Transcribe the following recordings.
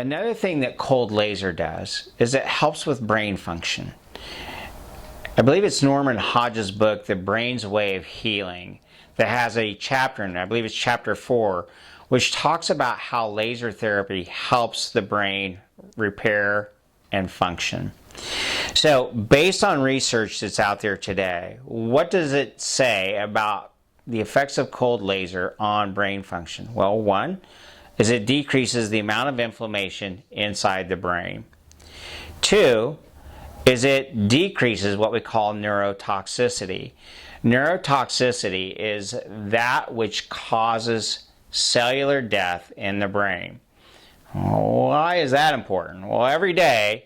Another thing that cold laser does is it helps with brain function. I believe it's Norman Hodge's book, The Brain's Way of Healing, that has a chapter in it, I believe it's chapter 4, which talks about how laser therapy helps the brain repair and function. So, based on research that's out there today, what does it say about the effects of cold laser on brain function? Well, one is it decreases the amount of inflammation inside the brain. Two is it decreases what we call neurotoxicity. Neurotoxicity is that which causes cellular death in the brain. Why is that important? Well, every day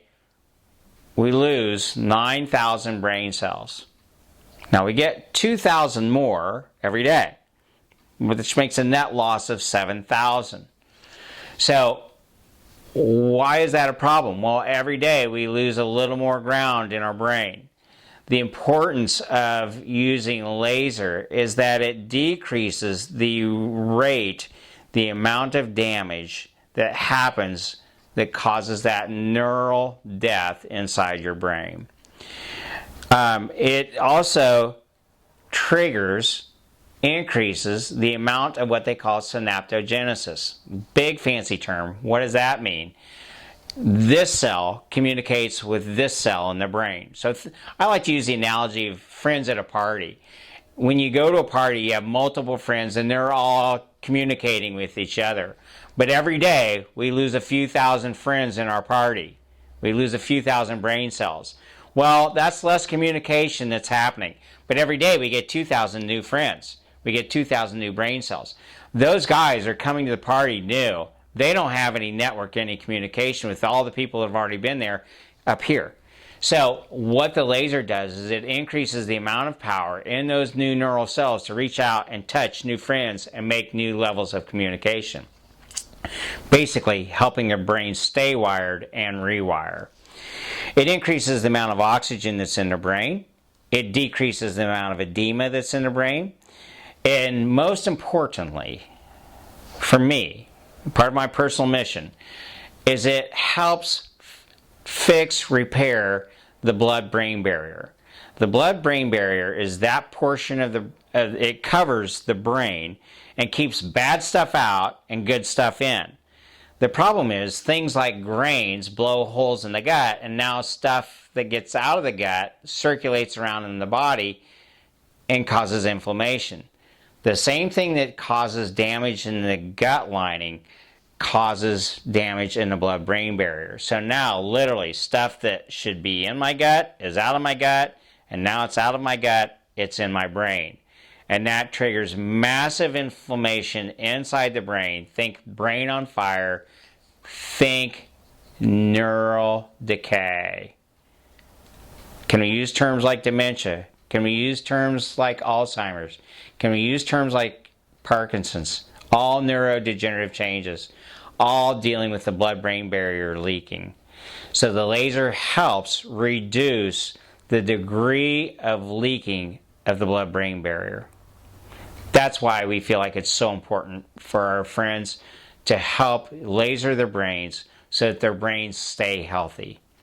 we lose 9,000 brain cells. Now we get 2,000 more every day, which makes a net loss of 7,000. So why is that a problem? Well, every day we lose a little more ground in our brain. The importance of using laser is that it decreases the rate, the amount of damage that happens that causes that neural death inside your brain. It also increases the amount of what they call synaptogenesis. Big fancy term. What does that mean? This cell communicates with this cell in the brain. So I like to use the analogy of friends at a party. When you go to a party, you have multiple friends and they're all communicating with each other. But every day, we lose a few thousand friends in our party. We lose a few thousand brain cells. Well, that's less communication that's happening. But every day, we get 2,000 new friends. We get 2,000 new brain cells. Those guys are coming to the party new. They don't have any network, any communication with all the people that have already been there up here. So what the laser does is it increases the amount of power in those new neural cells to reach out and touch new friends and make new levels of communication. Basically helping your brain stay wired and rewire. It increases the amount of oxygen that's in the brain. It decreases the amount of edema that's in the brain. And most importantly, for me, part of my personal mission, is it helps repair the blood-brain barrier. The blood-brain barrier is that portion of it covers the brain and keeps bad stuff out and good stuff in. The problem is things like grains blow holes in the gut, and now stuff that gets out of the gut circulates around in the body and causes inflammation. The same thing that causes damage in the gut lining causes damage in the blood-brain barrier. So now, literally, stuff that should be in my gut is out of my gut, and now it's out of my gut, it's in my brain. And that triggers massive inflammation inside the brain. Think brain on fire. Think neural decay. Can we use terms like dementia? Can we use terms like Alzheimer's? Can we use terms like Parkinson's? All neurodegenerative changes, all dealing with the blood-brain barrier leaking. So the laser helps reduce the degree of leaking of the blood-brain barrier. That's why we feel like it's so important for our friends to help laser their brains so that their brains stay healthy.